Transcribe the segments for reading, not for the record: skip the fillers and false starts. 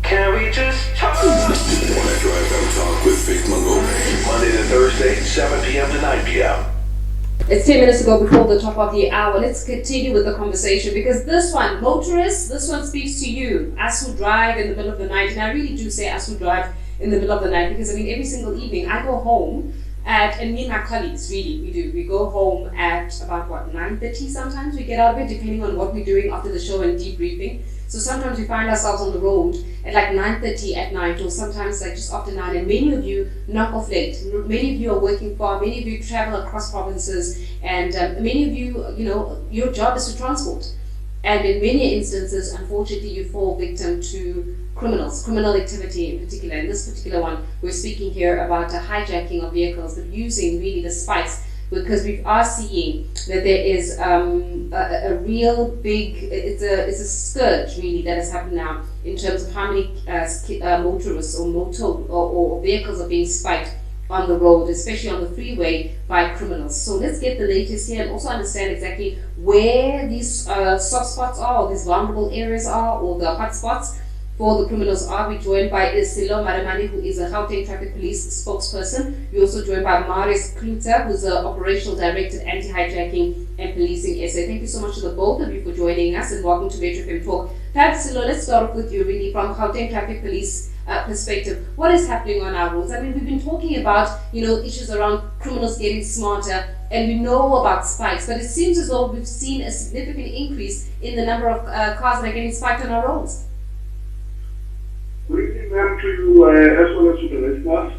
Can we just talk? Wanna drive and talk with Big Mungo? Monday to Thursday, 7 p.m. to 9 p.m. It's 10 minutes to go before the top of the hour. Let's continue with the conversation because this one, motorists, this one speaks to you, us who drive in the middle of the night. And I really do say us who drive in the middle of the night because I mean, every single evening I go home and me and my colleagues, really, we do. We go home at about 9:30 sometimes. We get out of it depending on what we're doing after the show and debriefing. So sometimes we find ourselves on the road at like 9:30 at night or sometimes like just after 9, and many of you knock off late. Many of you are working far, many of you travel across provinces, and many of you, your job is to transport. And in many instances, unfortunately, you fall victim to criminal activity in particular. In this particular one, we're speaking here about a hijacking of vehicles, but using really the spikes, because we are seeing that there is a real big, it's a scourge really that has happened now in terms of how many motorists or vehicles are being spiked on the road, especially on the freeway, by criminals. So let's get the latest here and also understand exactly where these soft spots are, or these vulnerable areas are, or the hot spots for the criminals are. We're joined by Sello, Maremane, who is a Gauteng Traffic Police spokesperson. We're also joined by Kluter, who's the Operational Director at Anti-Hijacking and Policing SA. Thank you so much to the both of you for joining us and welcome to Metro FM Talk. Perhaps, Sello, let's start off with you really from Gauteng Traffic Police perspective. What is happening on our roads? I mean, we've been talking about, issues around criminals getting smarter, and we know about spikes, but it seems as though we've seen a significant increase in the number of cars that are getting spiked on our roads. Good evening, ma'am, to you as well as to the listeners,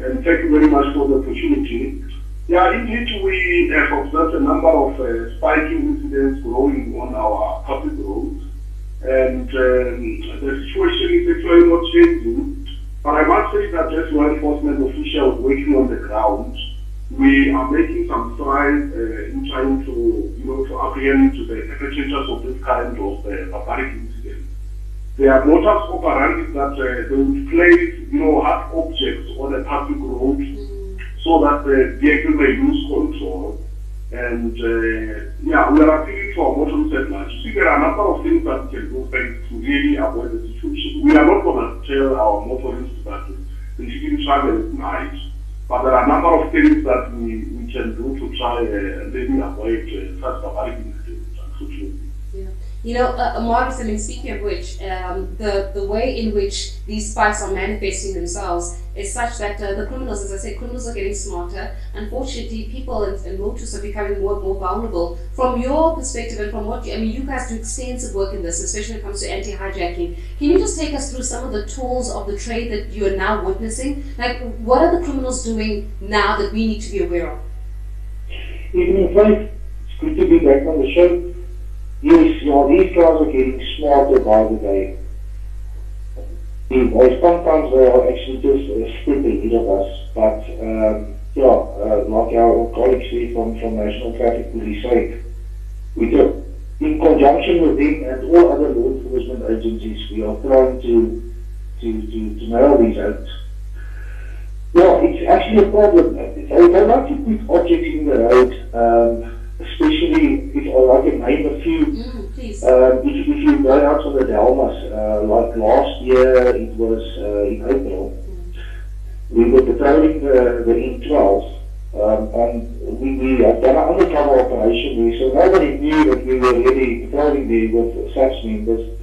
and thank you very much for the opportunity. Yeah, indeed, we have observed a number of spiking incidents growing on our public roads, and the situation is actually not changing. But I must say that as law enforcement officials working on the ground, we are making some strides in trying to apprehend the perpetrators of this kind of barbaric incidents. There are modus operandi that they would place, hard objects on a public road so that the vehicle may lose control. And we are appealing to our motorists at large. You see, there are a number of things that we can do to really avoid the situation. We are not going to tell our motorists that they shouldn't travel at night, but there are a number of things that we can do to try and really avoid such barbaric incidents, unfortunately. Maurice, I mean, speaking of which, the way in which these spikes are manifesting themselves is such that the criminals, as I said, criminals are getting smarter. Unfortunately, people and motorists are becoming more and more vulnerable. From your perspective and from what you guys do extensive work in this, especially when it comes to anti-hijacking. Can you just take us through some of the tools of the trade that you are now witnessing? Like, what are the criminals doing now that we need to be aware of? Evening, Faith. It's good to be back on the show. Yes, these guys are getting smarter by the day. Sometimes they are actually just a step ahead of us, but like our colleagues here from National Traffic Police say, we do, in conjunction with them and all other law enforcement agencies, we are trying to narrow these out. It's actually a problem. They like to put objects in the road, especially if I can name a few. If you go out on the Delmas, like last year, it was in April, we were patrolling the N12, and we had done an undercover operation there, so nobody knew that we were really patrolling there with SAPS members.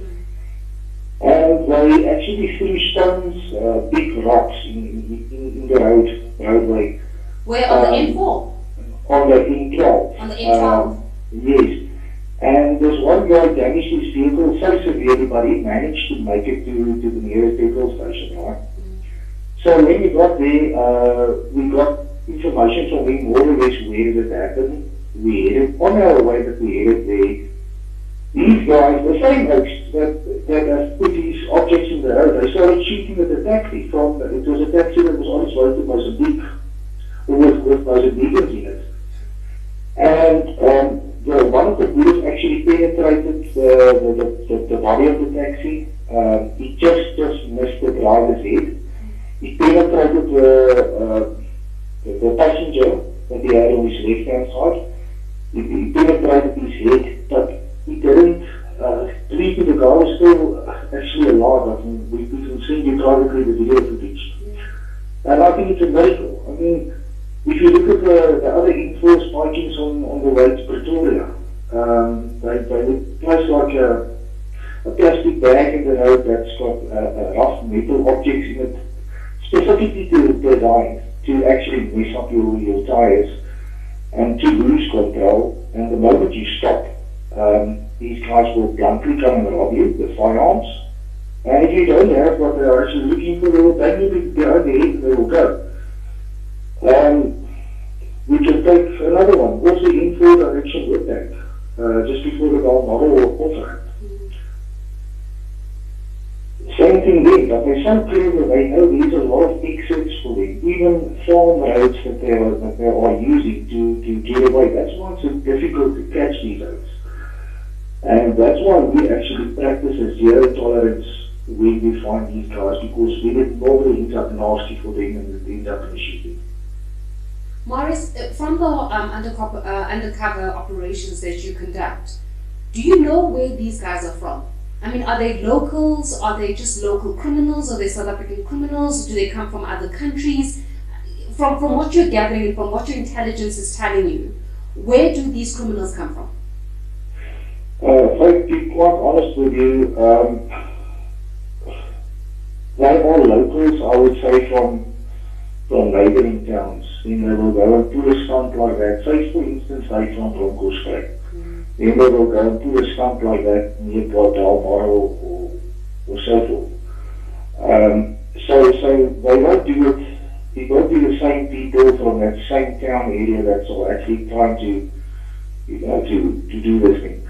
And they actually threw stones, big rocks in the roadway. Where, on the N4? On the N12. On the N12? Yes. And this one guy damaged his vehicle so severely, but he managed to make it to the nearest petrol station, right? So when we got there, we got information from him more or less where it happened. We headed on our way, but we headed there. These guys, the same folks that have put these objects in the road, they started shooting at the taxi. It was a taxi that was on its way to Mozambique, with Mozambicans in it. And one of the bullets actually penetrated the body of the taxi. It just missed the driver's head. It penetrated the passenger that he had on his left-hand side. It penetrated his head, but it didn't. The guy was still actually alive. I mean, we can send you privately the video footage. And I think it's a miracle. I mean, if you look at the other enforced spikings on the way to Pretoria, they would place like a plastic bag in the road that's got rough metal objects in it, specifically designed to actually mess up your tires and to lose control. And the moment you stop, these guys will bluntly come and rob you with firearms. And if you don't have what they are actually looking for, they will bang you behind the head and they will go. We can take another one, also in 4 direction with that, just before the Gold Model or off-ramp. Same thing then, but they're so clever, they know there's a lot of exits for them, even farm roads that they are using to get away. That's why it's so difficult to catch these roads. And that's why we actually practice a zero tolerance when we find these guys, because then it normally ends up nasty for them and it ends up in a shooting. Maurice, from the undercover operations that you conduct, do you know where these guys are from? I mean, are they locals? Are they just local criminals? Are they South African criminals? Do they come from other countries? From what you're gathering and from what your intelligence is telling you, where do these criminals come from? If I be quite honest with you, they are locals, I would say, from neighbouring towns. Then they will go and put a stunt like that. Say, for instance, they from Bronkhorstspruit. Then they will go and put a stunt like that near Gauteng or so forth. So they won't do it. It won't be the same people from that same town area that's all actually trying to do this thing.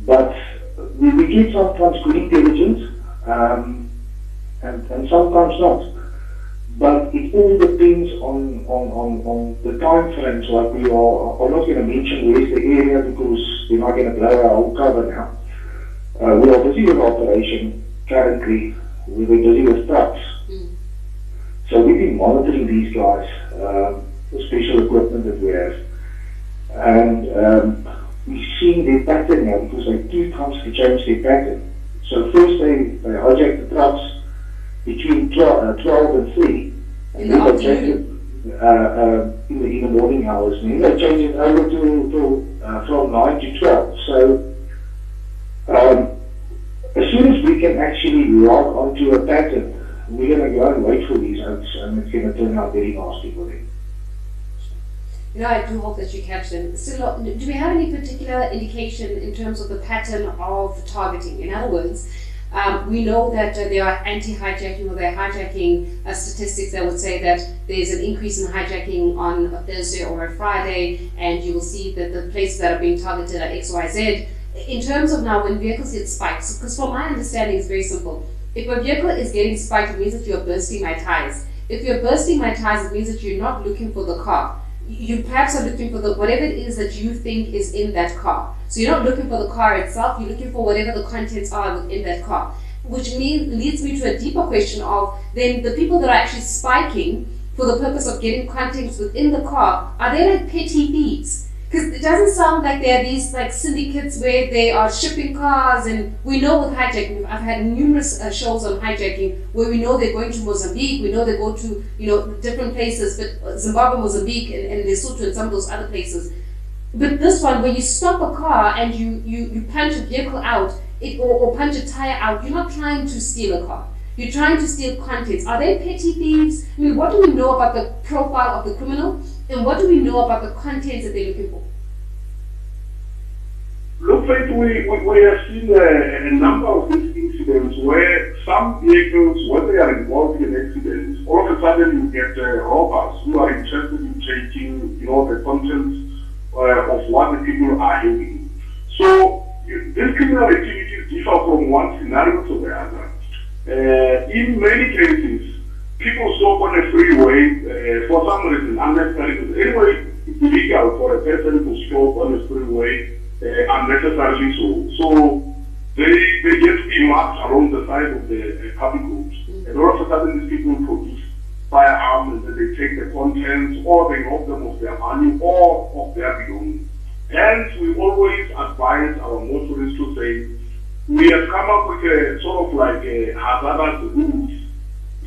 But we get sometimes good intelligence, and sometimes not. But it all depends on the time frames. Like I'm not going to mention where's the area because we're not going to blow our whole cover now. We are busy with operation currently. We're busy with trucks. So we've been monitoring these guys, the special equipment that we have. And we've seen their pattern now because they do constantly change their pattern. So first they hijack the trucks between 12 and 3. In the afternoon? In the morning hours. And then they change it over to from 9 to 12. So as soon as we can actually log onto a pattern, we're going to go and wait for these oaks, and it's going to turn out very nasty for them. You know, I do hope that you catch them. Sello, do we have any particular indication in terms of the pattern of targeting? In other words, we know that there are anti-hijacking or they're hijacking statistics that would say that there's an increase in hijacking on a Thursday or a Friday, and you will see that the places that are being targeted are X, Y, Z. In terms of now when vehicles get spiked, because from my understanding it's very simple. If a vehicle is getting spiked, it means that you're bursting my tires. If you're bursting my tires, it means that you're not looking for the car. You perhaps are looking for whatever it is that you think is in that car. So you're not looking for the car itself, you're looking for whatever the contents are within that car. Which leads me to a deeper question of then the people that are actually spiking for the purpose of getting contents within the car, are they like petty thieves? Because it doesn't sound like there are these like syndicates where they are shipping cars, and we know with hijacking, I've had numerous shows on hijacking where we know they're going to Mozambique, we know they go to different places, but Zimbabwe, Mozambique, and Lesotho and some of those other places. But this one, when you stop a car and you punch a vehicle out, or punch a tire out, you're not trying to steal a car. You're trying to steal contents. Are they petty thieves? I mean, what do we know about the profile of the criminal? And what do we know about the contents that they're looking for? Look, Faith, we have seen a number of these incidents where some vehicles, when they are involved in accidents, all of a sudden you get robbers who are interested in taking, the contents of what the people are having. So these criminal activities differ from one scenario to the other. In many cases, people stop on a freeway for some reason, unnecessarily. Anyway, it's illegal for a person to stop on a freeway unnecessarily so they get to be marked around the side of the public roads. And all of a sudden these people produce firearms and they take the contents or they rob them of their money or of their belongings. And we always advise our motorists to say, we have come up with a sort of like a hazardous rules,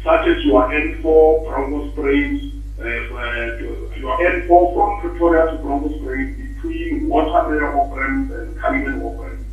such as your N4 Bronco Sprays, your N4 from Pretoria to Bronco Sprays between Waterloo Operant and Cullinan Operant.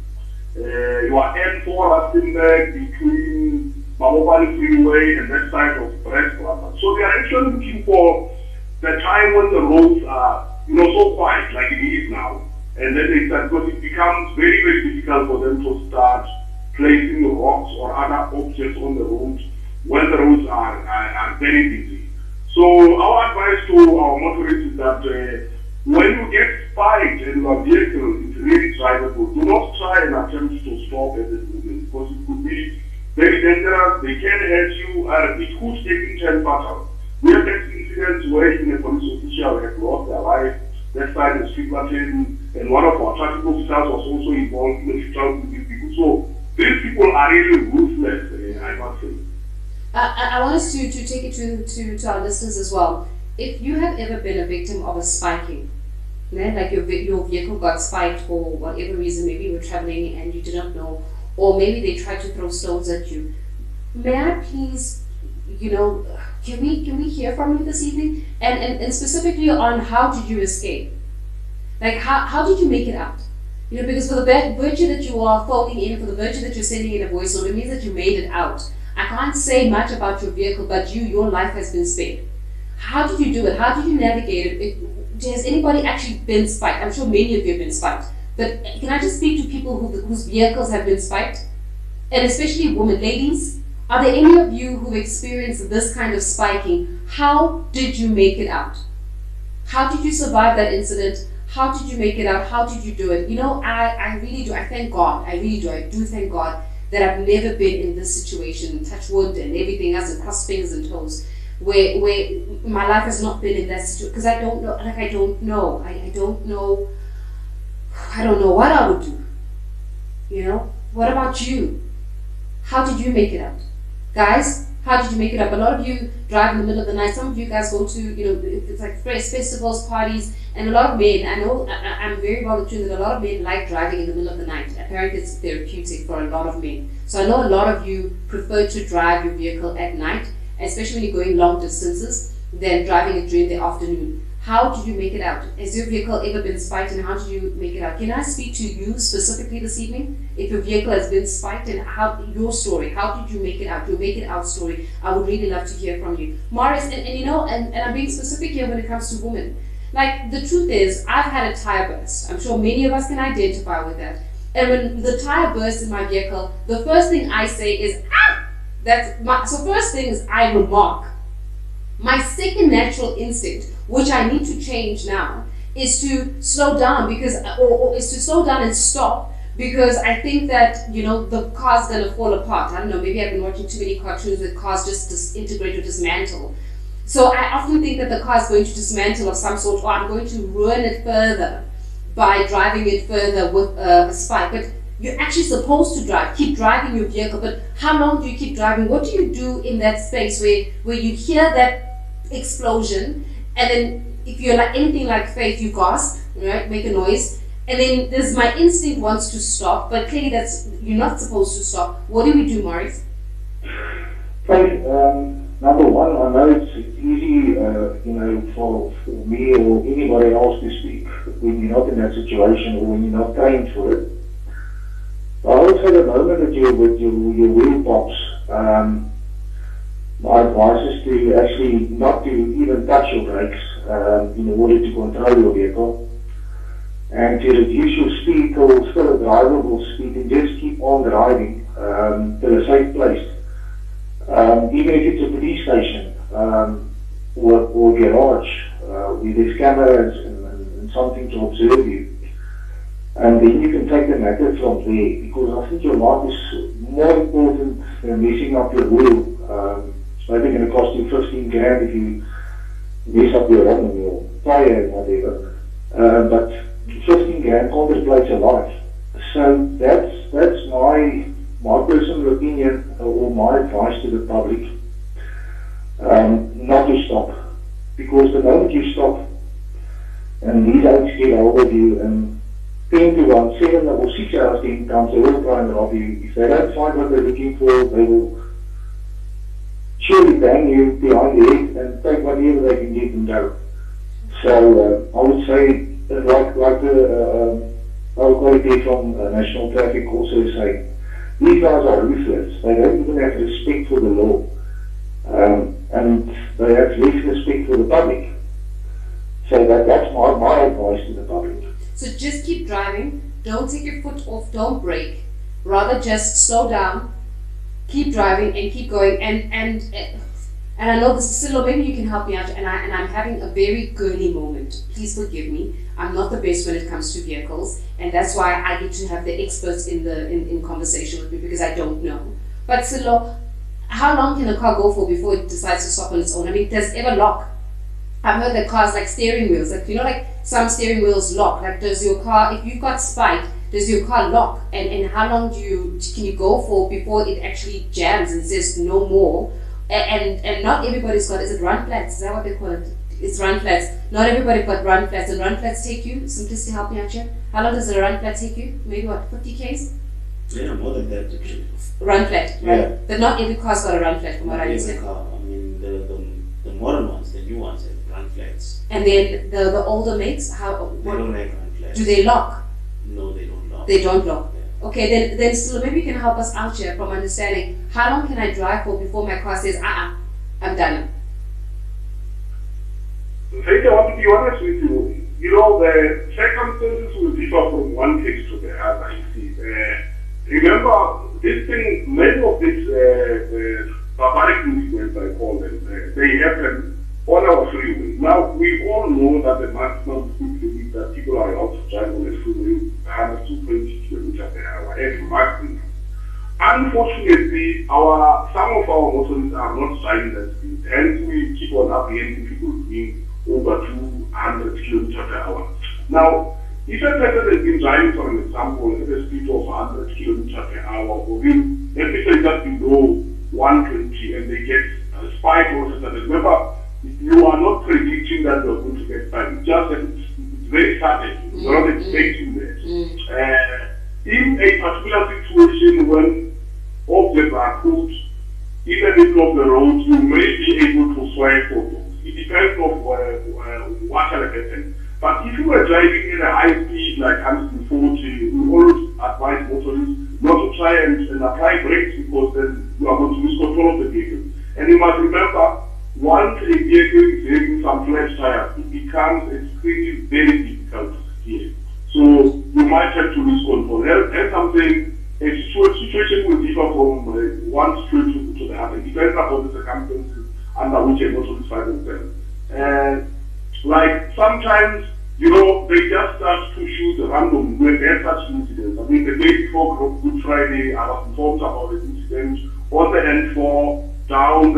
Your N4 Rustenburg between Mabopane Freeway and that side of Brest Plaza. So they are actually looking for the time when the roads are, so quiet like it is now. And then they start, because it becomes very, very difficult for them to start placing rocks or other objects on the road when the roads are very busy. So our advice to our motorists is that when you get spiked and your vehicle is really drivable, do not try and attempt to stop at this moment, because it could be very dangerous. They can hurt you. It could take intense battle. We have had incidents where even a police official has lost their life. That side of street button, and one of our traffic officers was also involved in the struggle with these people. So these people are really ruthless, I must say. I want us to take it to our listeners as well. If you have ever been a victim of a spiking, like your vehicle got spiked for whatever reason, maybe you were traveling and you did not know, or maybe they tried to throw stones at you, may I please, can we hear from you this evening? And specifically on how did you escape? Like how did you make it out? Because for the virtue that you are phoning in, for the virtue that you're sending in a voice note, it means that you made it out. I can't say much about your vehicle, but your life has been spared. How did you do it? How did you navigate it? Has anybody actually been spiked? I'm sure many of you have been spiked. But can I just speak to people whose vehicles have been spiked? And especially women, ladies, are there any of you who've experienced this kind of spiking? How did you make it out? How did you survive that incident? How did you make it out? How did you do it? I really do. I thank God. I really do. I do thank God that I've never been in this situation, touch wood and everything else, and cross fingers and toes, where my life has not been in that situation, because I don't know. I don't know. I don't know. I don't know what I would do. What about you? How did you make it out? Guys, how did you make it up? A lot of you drive in the middle of the night. Some of you guys go to, it's like festivals, parties, and a lot of men, I know, I'm very well attuned that a lot of men like driving in the middle of the night. Apparently it's therapeutic for a lot of men. So I know a lot of you prefer to drive your vehicle at night, especially when you're going long distances, than driving it during the afternoon. How did you make it out? Has your vehicle ever been spiked, and how did you make it out? Can I speak to you specifically this evening? If your vehicle has been spiked, and your story, how did you make it out? Your make it out story. I would really love to hear from you. Morris, and I'm being specific here when it comes to women. Like, the truth is, I've had a tire burst. I'm sure many of us can identify with that. And when the tire bursts in my vehicle, the first thing I say is, so first thing is I remark. My second natural instinct, which I need to change now, is to slow down is to slow down and stop, because I think that the car's gonna fall apart. I don't know, maybe I've been watching too many cartoons with cars just disintegrate or dismantle. So I often think that the car is going to dismantle of some sort, or I'm going to ruin it further by driving it further with a spike. But you're actually supposed to keep driving your vehicle, but how long do you keep driving? What do you do in that space where you hear that explosion, and then if you're like anything like Faith, you gasp, right? Make a noise, and then my instinct wants to stop, but clearly you're not supposed to stop. What do we do, Maurice? Faith, number one, I know it's easy, for me or anybody else to speak when you're not in that situation or when you're not trained for it. I would say the moment that you're with your wheel pops, my advice is to actually not to even touch your brakes in order to control your vehicle, and to reduce your speed till still a drivable speed, and just keep on driving to a safe place. Even if it's a police station or garage where there's cameras and something to observe you. And then you can take the matter from there, because I think your life is more important than messing up your wheel. It's maybe going to cost you 15 grand if you mess up your rim and your tire and whatever. But 15 grand can't replace a life. So that's my personal opinion, or my advice to the public, not to stop. Because the moment you stop and these oaks get hold of you and 10 to 1, 7 or 6 hours to income, they will try and rob you. If they don't find what they're looking for, they will surely bang you behind the head and take whatever they can get and go. So I would say, like our colleague from National Traffic also say, these guys are ruthless. They don't even have respect for the law. And they have less respect for the public. So that's my advice to the public. So just keep driving, don't take your foot off, don't brake. Rather just slow down, keep driving and keep going. And I know this is Sello, maybe you can help me out, and I'm having a very girly moment. Please forgive me. I'm not the best when it comes to vehicles, and that's why I get to have the experts in conversation with me, because I don't know. But Sello, how long can a car go for before it decides to stop on its own? I mean, does it ever lock? I've heard that cars like steering wheels, like like some steering wheels lock. Like, does your car, if you've got spike, does your car lock? And how long can you go for before it actually jams and says no more? And not everybody's got, is it run flats? Is that what they call it? It's run flats. Not everybody got run flats. And run flats take you, Simplicity, help me out here. How long does a run flat take you? Maybe what, 50 Ks? Yeah, more than that actually. Run flat, right? Yeah. But not every car's got a run flat, from what I Every understand. car, I mean, the modern ones, the new ones, have run flats. And then the older makes, They don't have run flats. do they lock? No, they don't lock. They don't lock. Yeah. Okay, then still maybe you can help us out here from understanding how long can I drive for before my car says, I'm done. Faith, I want to be honest with you. The circumstances will differ from one case to the other. You see, remember, this thing, many of these barbaric incidents, I call them, they happen on our freeway. Now, we all know that the maximum speed limit that people are allowed to drive on a freeway is 120 kilometers per hour at maximum. Unfortunately, some of our motorists are not driving that speed, hence we keep on apprehending people doing over 200 kilometers per hour. Now, if a person has been driving, for an example, at a speed of 100 kilometers per hour, or let me say just below 120, and they get a spike all of a sudden. Remember, you are not predicting that you are going to get spike. It's just that it's very sudden. You're not expecting that. In a particular situation when objects are put in the middle of the road, you may be able to swerve for those. It depends on what are happening. But if you are driving in a high speed like 140, we always advise motorists not to try and apply brakes, because then you are going to lose control of the vehicle. And you must remember, once a vehicle is having some flat tires, it becomes extremely very difficult to steer. So you might have to lose control. Hence I'm saying a situation will differ from one situation to the other. It depends upon the circumstances under which a motorist finds themselves. And like sometimes, they just start to shoot random when there are such incidents. I mean, the day before Good Friday, I was informed about an incident on the N4 down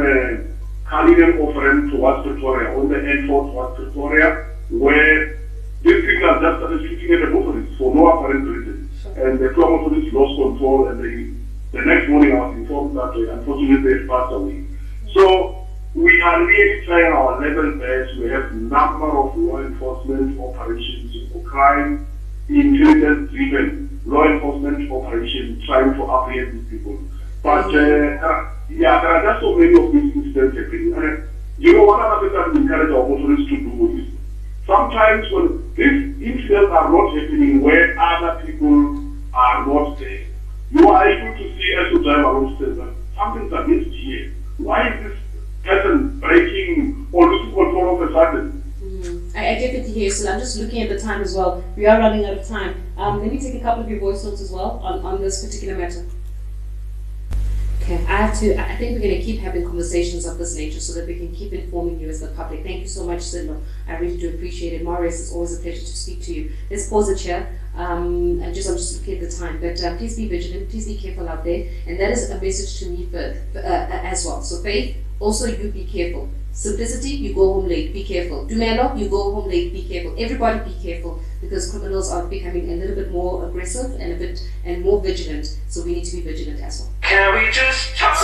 Cullinan Offering towards Pretoria, on the N4 towards Pretoria, where this signal just started shooting at the motorists for no apparent reason. And the two motorists lost control, and the next morning I was informed that unfortunately they passed away. So we are really trying our level best. We have a number of law enforcement operations for crime, intelligence-driven law enforcement operations trying to apprehend these people. But there are just so many of these incidents happening. And one other thing that we encourage our motorists to do is sometimes when these incidents are not happening where other people are not there, you are able to see as you drive around that something's against here. Why is this person breaking or losing control of a sudden? I definitely hear you, so I'm just looking at the time as well. We are running out of time. Let me take a couple of your voice notes as well on this particular matter. Okay, I think we're going to keep having conversations of this nature so that we can keep informing you as the public. Thank you so much, Sello. I really do appreciate it. Marius, it's always a pleasure to speak to you. Let's pause it here. I'm just looking at the time, but please be vigilant, please be careful out there. And that is a message to me as well. So Faith, also you be careful. Simplicity, you go home late, be careful. Dumelo, you go home late, be careful. Everybody be careful, because criminals are becoming a little bit more aggressive and more vigilant. So we need to be vigilant as well. Can we just talk?